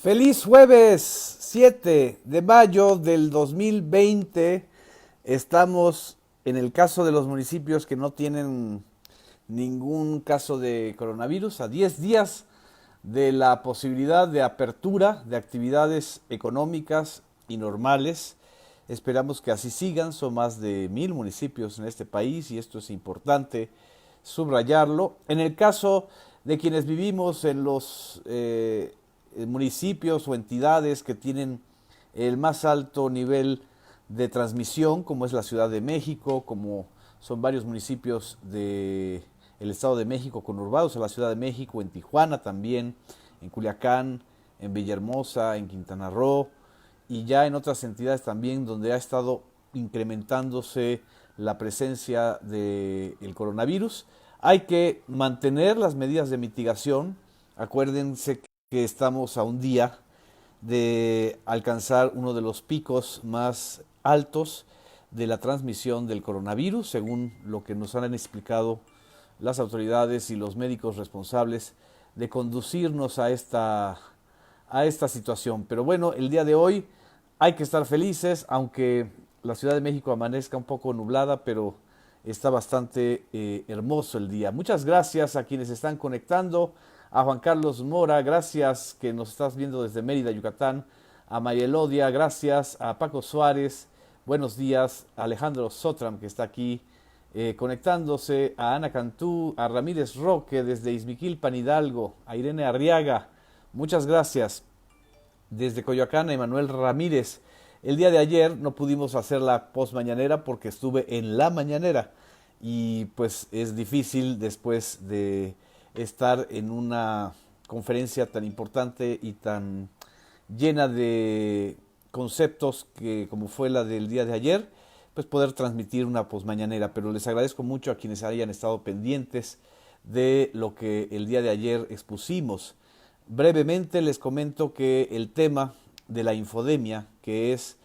Feliz jueves 7 de mayo del 2020. Estamos en el caso de los municipios que no tienen ningún caso de coronavirus, a 10 días de la posibilidad de apertura de actividades económicas y normales. Esperamos que así sigan, son más de 1000 municipios en este país y esto es importante subrayarlo. En el caso de quienes vivimos en los municipios o entidades que tienen el más alto nivel de transmisión, como es la Ciudad de México, como son varios municipios del Estado de México conurbados a la Ciudad de México, en Tijuana también, en Culiacán, en Villahermosa, en Quintana Roo y ya en otras entidades también donde ha estado incrementándose la presencia del coronavirus. Hay que mantener las medidas de mitigación. Acuérdense que estamos a un día de alcanzar uno de los picos más altos de la transmisión del coronavirus, según lo que nos han explicado las autoridades y los médicos responsables de conducirnos a esta situación. Pero bueno, el día de hoy hay que estar felices, aunque la Ciudad de México amanezca un poco nublada, pero está bastante hermoso el día. Muchas gracias a quienes están conectando, a Juan Carlos Mora, gracias que nos estás viendo desde Mérida, Yucatán, a María Elodia, gracias, a Paco Suárez, buenos días, a Alejandro Sotram que está aquí conectándose, a Ana Cantú, a Ramírez Roque desde Izmiquilpan, Hidalgo, a Irene Arriaga, muchas gracias. Desde Coyoacán, a Emanuel Ramírez. El día de ayer no pudimos hacer la post mañanera porque estuve en la mañanera y pues es difícil después de estar en una conferencia tan importante y tan llena de conceptos que como fue la del día de ayer, pues poder transmitir una post mañanera. Pero les agradezco mucho a quienes hayan estado pendientes de lo que el día de ayer expusimos. Brevemente les comento que el tema de la infodemia, que es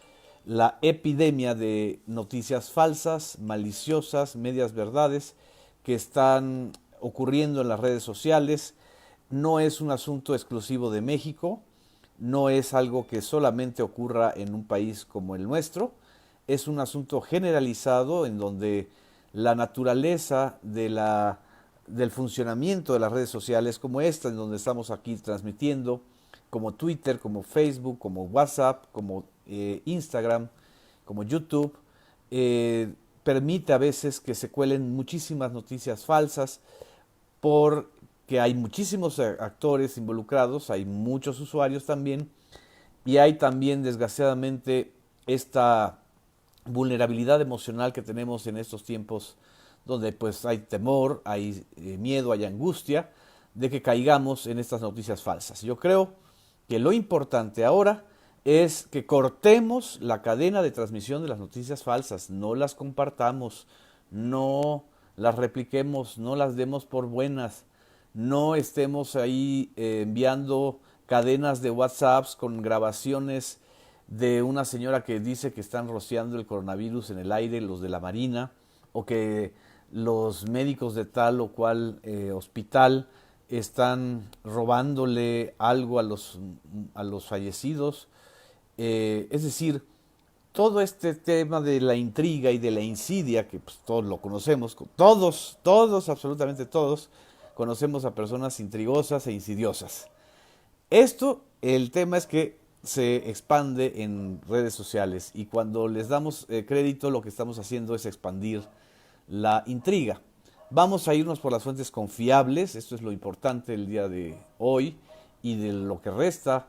la epidemia de noticias falsas, maliciosas, medias verdades, que están ocurriendo en las redes sociales, no es un asunto exclusivo de México, no es algo que solamente ocurra en un país como el nuestro, es un asunto generalizado en donde la naturaleza del funcionamiento de las redes sociales como esta, en donde estamos aquí transmitiendo, como Twitter, como Facebook, como WhatsApp, como Instagram, como YouTube, permite a veces que se cuelen muchísimas noticias falsas porque hay muchísimos actores involucrados, hay muchos usuarios también, y hay también desgraciadamente esta vulnerabilidad emocional que tenemos en estos tiempos donde pues hay temor, hay miedo, hay angustia de que caigamos en estas noticias falsas. Yo creo que lo importante ahora es que cortemos la cadena de transmisión de las noticias falsas, no las compartamos, no las repliquemos, no las demos por buenas, no estemos ahí enviando cadenas de WhatsApps con grabaciones de una señora que dice que están rociando el coronavirus en el aire, los de la Marina, o que los médicos de tal o cual hospital están robándole algo a los fallecidos. Es decir, todo este tema de la intriga y de la insidia, que pues, todos lo conocemos, todos, absolutamente todos, conocemos a personas intrigosas e insidiosas. El tema es que se expande en redes sociales y cuando les damos crédito lo que estamos haciendo es expandir la intriga. Vamos a irnos por las fuentes confiables, esto es lo importante el día de hoy y de lo que resta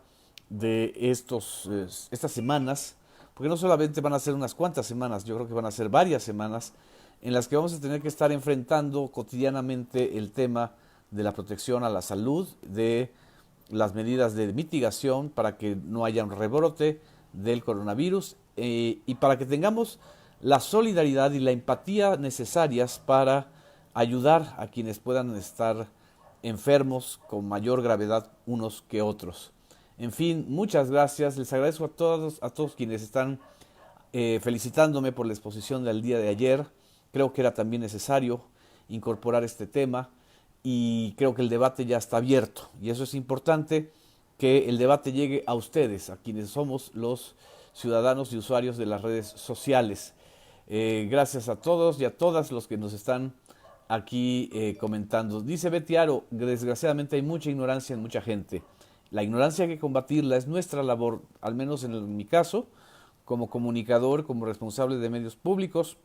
de estas semanas, porque no solamente van a ser unas cuantas semanas, yo creo que van a ser varias semanas en las que vamos a tener que estar enfrentando cotidianamente el tema de la protección a la salud, de las medidas de mitigación para que no haya un rebrote del coronavirus y para que tengamos la solidaridad y la empatía necesarias para ayudar a quienes puedan estar enfermos con mayor gravedad unos que otros. En fin, muchas gracias. Les agradezco a todos quienes están felicitándome por la exposición del día de ayer. Creo que era también necesario incorporar este tema y creo que el debate ya está abierto y eso es importante que el debate llegue a ustedes, a quienes somos los ciudadanos y usuarios de las redes sociales. Gracias a todos y a todas los que nos están aquí comentando. Dice Betty Aro, desgraciadamente hay mucha ignorancia en mucha gente. La ignorancia hay que combatirla, es nuestra labor, al menos en mi caso, como comunicador, como responsable de medios públicos,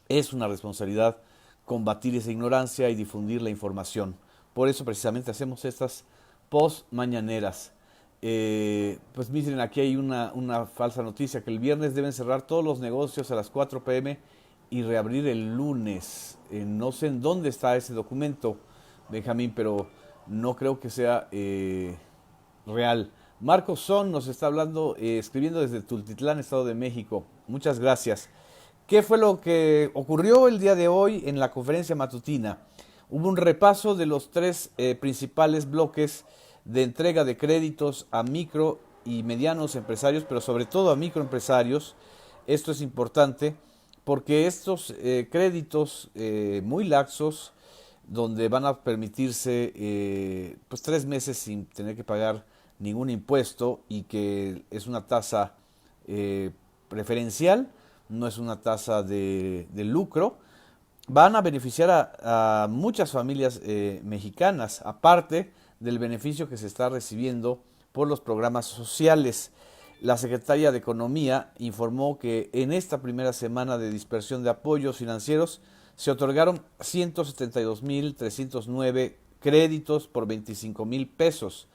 es una responsabilidad combatir esa ignorancia y difundir la información. Por eso precisamente hacemos estas post mañaneras. Pues miren, aquí hay una falsa noticia, que el viernes deben cerrar todos los negocios a las 4 p.m. y reabrir el lunes. No sé en dónde está ese documento, Benjamín, pero no creo que sea real. Marcos Son nos está hablando, escribiendo desde Tultitlán, Estado de México. Muchas gracias. ¿Qué fue lo que ocurrió el día de hoy en la conferencia matutina? Hubo un repaso de los tres principales bloques de entrega de créditos a micro y medianos empresarios, pero sobre todo a microempresarios. Esto es importante porque estos créditos muy laxos, donde van a permitirse pues 3 meses sin tener que pagar ningún impuesto y que es una tasa preferencial, no es una tasa de lucro, van a beneficiar a muchas familias mexicanas, aparte del beneficio que se está recibiendo por los programas sociales. La Secretaría de Economía informó que en esta primera semana de dispersión de apoyos financieros se otorgaron 172,309 créditos por 25,000 pesos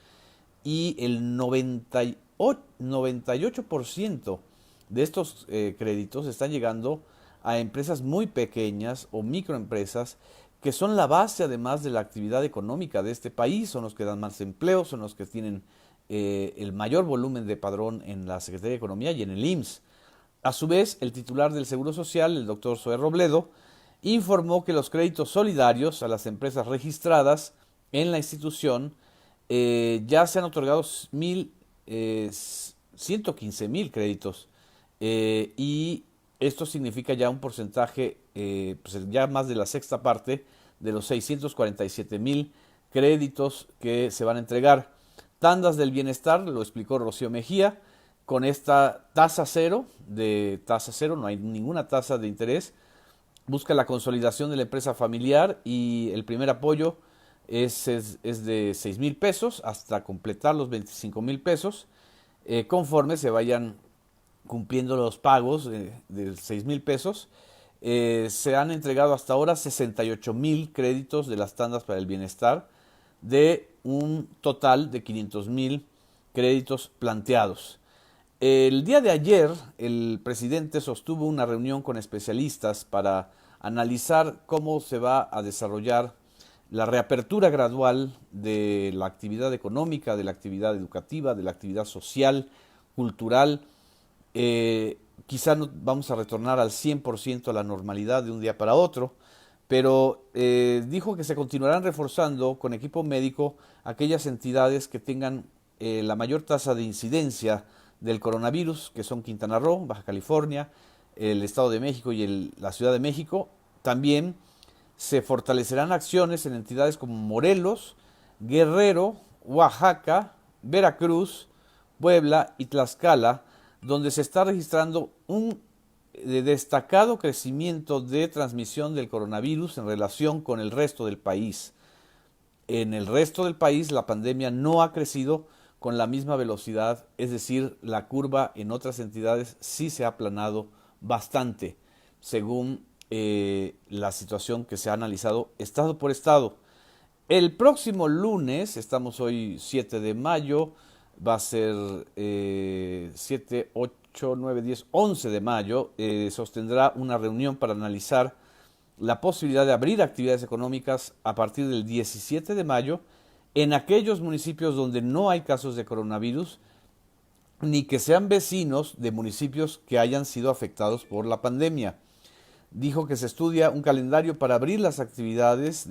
y el 98% de estos créditos están llegando a empresas muy pequeñas o microempresas que son la base además de la actividad económica de este país, son los que dan más empleo, son los que tienen el mayor volumen de padrón en la Secretaría de Economía y en el IMSS. A su vez, el titular del Seguro Social, el doctor Zoé Robledo, informó que los créditos solidarios a las empresas registradas en la institución ya se han otorgado 115,000 créditos y esto significa ya un porcentaje, pues ya más de la sexta parte de los 647,000 créditos que se van a entregar. Tandas del Bienestar, lo explicó Rocío Mejía, con esta tasa cero, no hay ninguna tasa de interés, busca la consolidación de la empresa familiar y el primer apoyo es de 6,000 pesos hasta completar los 25,000 pesos, conforme se vayan cumpliendo los pagos de 6,000 pesos. Se han entregado hasta ahora 68,000 créditos de las tandas para el bienestar, de un total de 500,000 créditos planteados. El día de ayer, el presidente sostuvo una reunión con especialistas para analizar cómo se va a desarrollar la reapertura gradual de la actividad económica, de la actividad educativa, de la actividad social, cultural. Quizá no vamos a retornar al 100% a la normalidad de un día para otro, pero dijo que se continuarán reforzando con equipo médico aquellas entidades que tengan la mayor tasa de incidencia del coronavirus, que son Quintana Roo, Baja California, el Estado de México y la Ciudad de México. También se fortalecerán acciones en entidades como Morelos, Guerrero, Oaxaca, Veracruz, Puebla y Tlaxcala, donde se está registrando un destacado crecimiento de transmisión del coronavirus en relación con el resto del país. En el resto del país la pandemia no ha crecido con la misma velocidad, es decir, la curva en otras entidades sí se ha aplanado bastante, según la situación que se ha analizado estado por estado. El próximo lunes, estamos hoy 7 de mayo, va a ser 7, 8, 9, 10, 11 de mayo, sostendrá una reunión para analizar la posibilidad de abrir actividades económicas a partir del 17 de mayo en aquellos municipios donde no hay casos de coronavirus, ni que sean vecinos de municipios que hayan sido afectados por la pandemia. Dijo que se estudia un calendario para abrir las actividades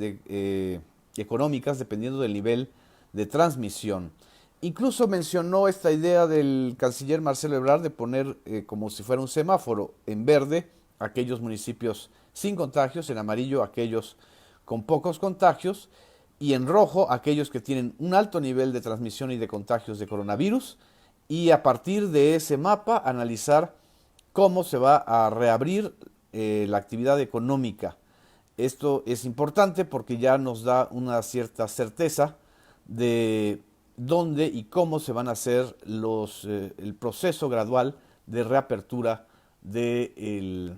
económicas dependiendo del nivel de transmisión. Incluso mencionó esta idea del canciller Marcelo Ebrard de poner como si fuera un semáforo en verde aquellos municipios sin contagios, en amarillo aquellos con pocos contagios, y en rojo aquellos que tienen un alto nivel de transmisión y de contagios de coronavirus, y a partir de ese mapa analizar cómo se va a reabrir la actividad económica. Esto es importante porque ya nos da una cierta certeza de dónde y cómo se van a hacer el proceso gradual de reapertura de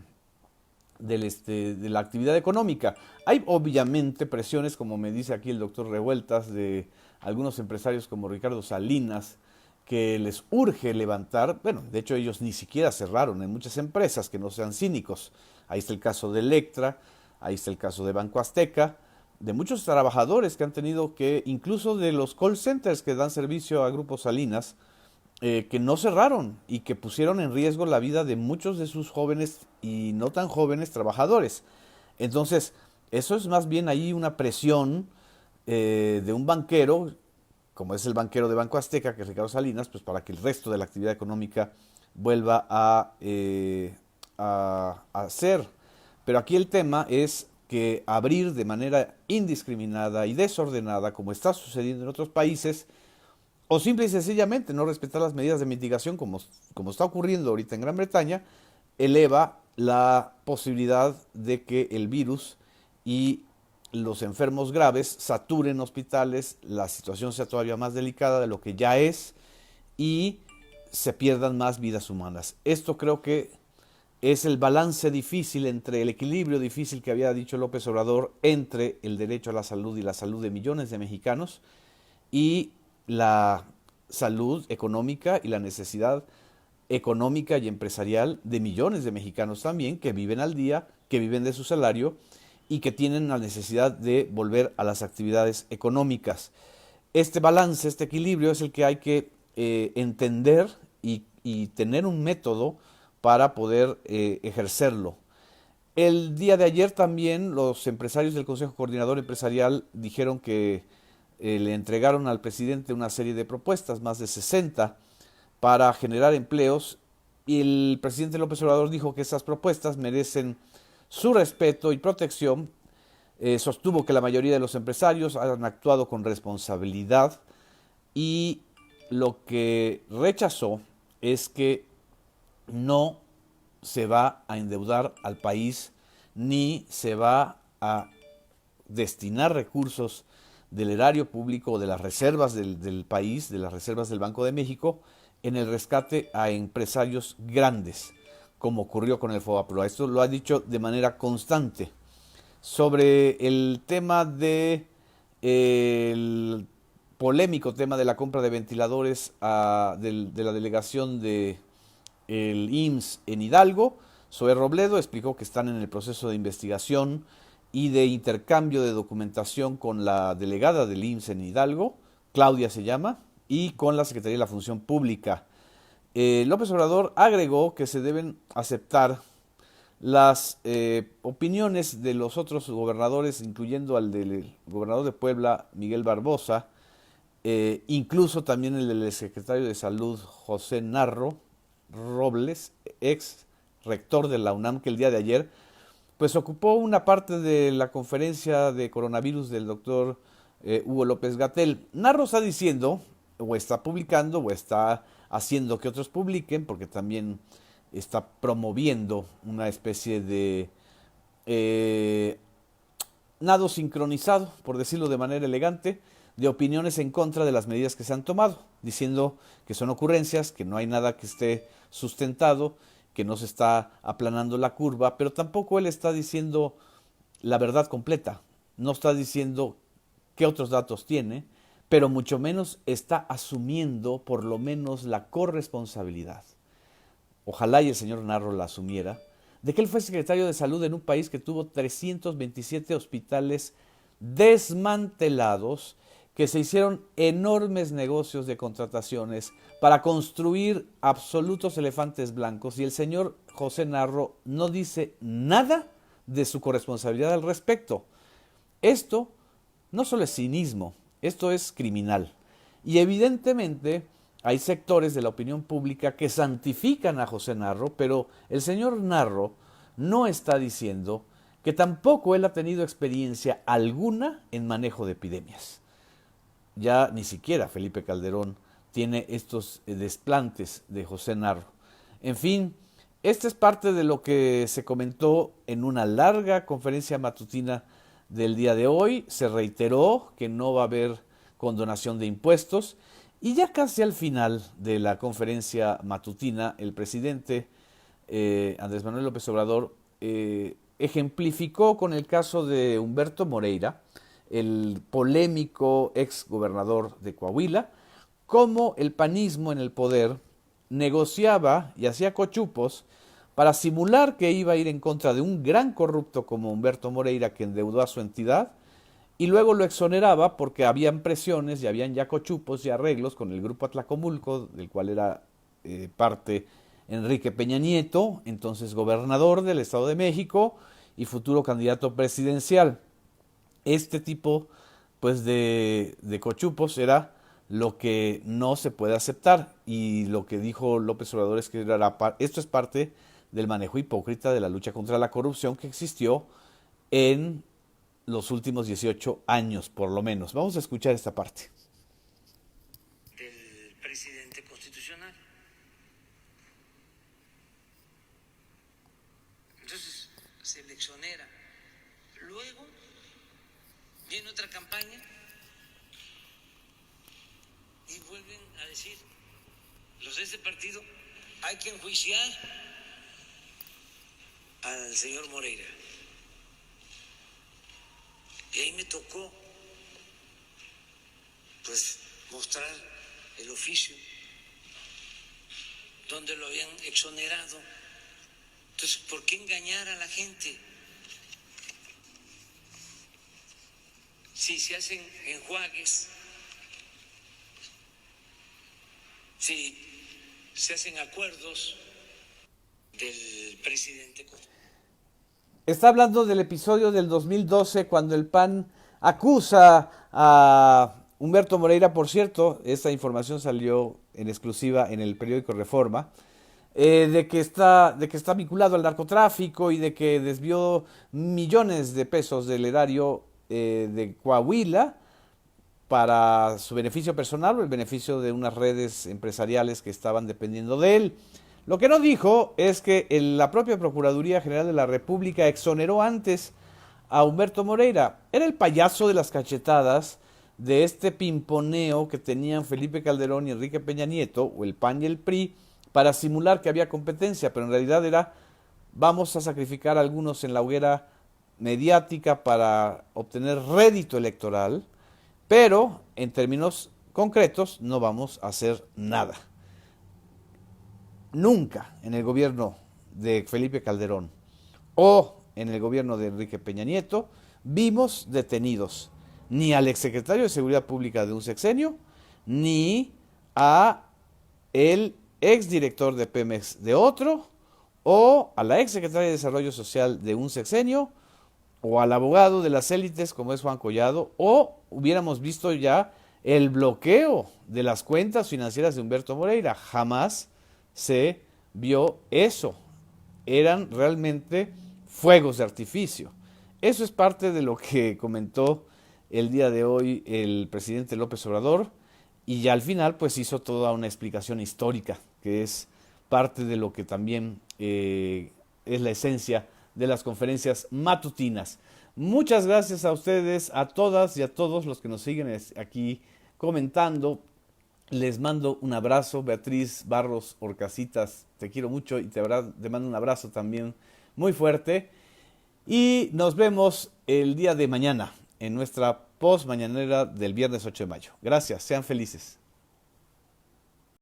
la actividad económica. Hay obviamente presiones, como me dice aquí el doctor Revueltas, de algunos empresarios como Ricardo Salinas, que les urge levantar. Bueno, de hecho ellos ni siquiera cerraron en muchas empresas, que no sean cínicos. Ahí está el caso de Electra, ahí está el caso de Banco Azteca, de muchos trabajadores que han tenido que, incluso de los call centers que dan servicio a Grupo Salinas, que no cerraron y que pusieron en riesgo la vida de muchos de sus jóvenes y no tan jóvenes trabajadores. Entonces, eso es más bien ahí una presión de un banquero, como es el banquero de Banco Azteca, que es Ricardo Salinas, pues para que el resto de la actividad económica vuelva a hacer. Pero aquí el tema es que abrir de manera indiscriminada y desordenada, como está sucediendo en otros países, o simple y sencillamente no respetar las medidas de mitigación, como está ocurriendo ahorita en Gran Bretaña, eleva la posibilidad de que el virus y los enfermos graves saturen hospitales, la situación sea todavía más delicada de lo que ya es y se pierdan más vidas humanas. Esto creo que es el balance difícil entre el equilibrio difícil que había dicho López Obrador entre el derecho a la salud y la salud de millones de mexicanos y la salud económica y la necesidad económica y empresarial de millones de mexicanos también que viven al día, que viven de su salario y que tienen la necesidad de volver a las actividades económicas. Este balance, este equilibrio es el que hay que entender y tener un método para poder ejercerlo. El día de ayer también los empresarios del Consejo Coordinador Empresarial dijeron que le entregaron al presidente una serie de propuestas, más de 60, para generar empleos, y el presidente López Obrador dijo que esas propuestas merecen su respeto y protección. Sostuvo que la mayoría de los empresarios han actuado con responsabilidad y lo que rechazó es que no se va a endeudar al país ni se va a destinar recursos del erario público o de las reservas del país, de las reservas del Banco de México, en el rescate a empresarios grandes, como ocurrió con el FOBAPROA. Esto lo ha dicho de manera constante. Sobre el tema el polémico tema de la compra de ventiladores de la delegación de el IMSS en Hidalgo, Zoé Robledo explicó que están en el proceso de investigación y de intercambio de documentación con la delegada del IMSS en Hidalgo, Claudia se llama, y con la Secretaría de la Función Pública. López Obrador agregó que se deben aceptar las opiniones de los otros gobernadores, incluyendo al del gobernador de Puebla, Miguel Barbosa, incluso también el del secretario de Salud, José Narro Robles, ex rector de la UNAM, que el día de ayer pues ocupó una parte de la conferencia de coronavirus del doctor Hugo López-Gatell. Narro está diciendo, o está publicando, o está haciendo que otros publiquen, porque también está promoviendo una especie de nado sincronizado, por decirlo de manera elegante, de opiniones en contra de las medidas que se han tomado, diciendo que son ocurrencias, que no hay nada que esté sustentado, que no se está aplanando la curva, pero tampoco él está diciendo la verdad completa, no está diciendo qué otros datos tiene, pero mucho menos está asumiendo por lo menos la corresponsabilidad. Ojalá y el señor Narro la asumiera, de que él fue secretario de salud en un país que tuvo 327 hospitales desmantelados, que se hicieron enormes negocios de contrataciones para construir absolutos elefantes blancos, y el señor José Narro no dice nada de su corresponsabilidad al respecto. Esto no solo es cinismo, esto es criminal. Y evidentemente hay sectores de la opinión pública que santifican a José Narro, pero el señor Narro no está diciendo que tampoco él ha tenido experiencia alguna en manejo de epidemias. Ya ni siquiera Felipe Calderón tiene estos desplantes de José Narro. En fin, esta es parte de lo que se comentó en una larga conferencia matutina del día de hoy. Se reiteró que no va a haber condonación de impuestos y ya casi al final de la conferencia matutina el presidente Andrés Manuel López Obrador ejemplificó con el caso de Humberto Moreira, el polémico ex gobernador de Coahuila, cómo el panismo en el poder negociaba y hacía cochupos para simular que iba a ir en contra de un gran corrupto como Humberto Moreira, que endeudó a su entidad, y luego lo exoneraba porque habían presiones y habían ya cochupos y arreglos con el grupo Atlacomulco, del cual era parte Enrique Peña Nieto, entonces gobernador del Estado de México y futuro candidato presidencial. Este tipo pues de cochupos era lo que no se puede aceptar, y lo que dijo López Obrador es que esto es parte del manejo hipócrita de la lucha contra la corrupción que existió en los últimos 18 años, por lo menos. Vamos a escuchar esta parte. Del presidente constitucional. Entonces se le exonera. Luego viene otra campaña y vuelven a decir los de este partido: hay que enjuiciar al señor Moreira. Y ahí me tocó pues mostrar el oficio donde lo habían exonerado. Entonces, ¿por qué engañar a la gente? Si se hacen enjuagues, si se hacen acuerdos del presidente. Está hablando del episodio del 2012 cuando el PAN acusa a Humberto Moreira. Por cierto, esta información salió en exclusiva en el periódico Reforma, de que está vinculado al narcotráfico y de que desvió millones de pesos del erario de Coahuila para su beneficio personal o el beneficio de unas redes empresariales que estaban dependiendo de él. Lo que no dijo es que la propia Procuraduría General de la República exoneró antes a Humberto Moreira. Era el payaso de las cachetadas de este pimponeo que tenían Felipe Calderón y Enrique Peña Nieto, o el PAN y el PRI, para simular que había competencia, pero en realidad era: vamos a sacrificar a algunos en la hoguera mediática para obtener rédito electoral, pero en términos concretos no vamos a hacer nada. Nunca en el gobierno de Felipe Calderón o en el gobierno de Enrique Peña Nieto vimos detenidos ni al exsecretario de Seguridad Pública de un sexenio, ni a el exdirector de Pemex de otro, o a la exsecretaria de Desarrollo Social de un sexenio, o al abogado de las élites como es Juan Collado, o hubiéramos visto ya el bloqueo de las cuentas financieras de Humberto Moreira. Jamás se vio eso. Eran realmente fuegos de artificio. Eso es parte de lo que comentó el día de hoy el presidente López Obrador, y ya al final pues hizo toda una explicación histórica, que es parte de lo que también es la esencia de las conferencias matutinas. Muchas gracias a ustedes, a todas y a todos los que nos siguen aquí comentando. Les mando un abrazo. Beatriz Barros Orcasitas, te quiero mucho y te mando un abrazo también muy fuerte. Y nos vemos el día de mañana en nuestra post mañanera del viernes 8 de mayo. Gracias, sean felices.